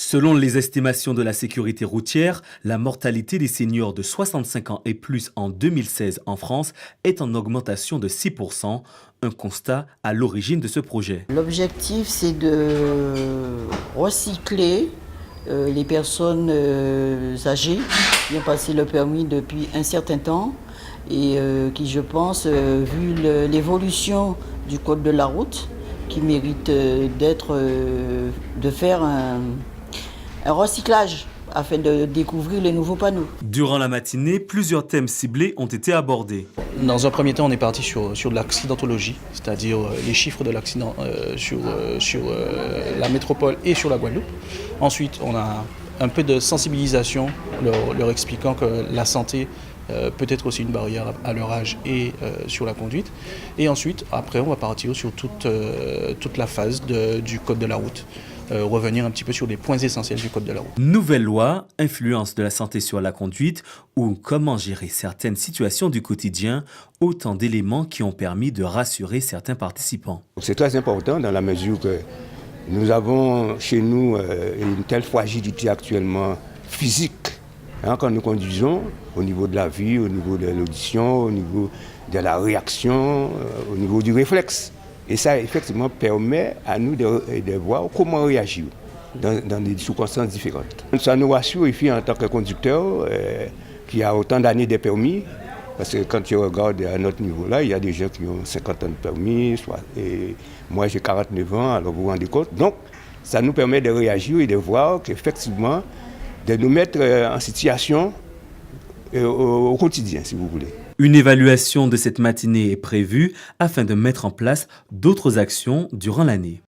Selon les estimations de la sécurité routière, la mortalité des seniors de 65 ans et plus en 2016 en France est en augmentation de 6%, un constat à l'origine de ce projet. L'objectif, c'est de recycler les personnes âgées qui ont passé le permis depuis un certain temps et qui, je pense, vu l'évolution du code de la route, qui mérite de faire un recyclage afin de découvrir les nouveaux panneaux. Durant la matinée, plusieurs thèmes ciblés ont été abordés. Dans un premier temps, on est parti sur de l'accidentologie, c'est-à-dire les chiffres de l'accident sur la métropole et sur la Guadeloupe. Ensuite, on a un peu de sensibilisation, leur expliquant que la santé peut être aussi une barrière à leur âge et sur la conduite. Et ensuite, après, on va partir sur toute la phase du code de la route. Revenir un petit peu sur les points essentiels du code de la route. Nouvelle loi, influence de la santé sur la conduite ou comment gérer certaines situations du quotidien, autant d'éléments qui ont permis de rassurer certains participants. C'est très important dans la mesure que nous avons chez nous une telle fragilité actuellement physique quand nous conduisons, au niveau de la vue, au niveau de l'audition, au niveau de la réaction, au niveau du réflexe. Et ça, effectivement, permet à nous de voir comment réagir dans des circonstances différentes. Ça nous rassure ici en tant que conducteur qui a autant d'années de permis, parce que quand tu regardes à notre niveau-là, il y a des gens qui ont 50 ans de permis, et moi j'ai 49 ans, alors vous vous rendez compte. Donc, ça nous permet de réagir et de voir qu'effectivement, de nous mettre en situation au quotidien, si vous voulez. Une évaluation de cette matinée est prévue afin de mettre en place d'autres actions durant l'année.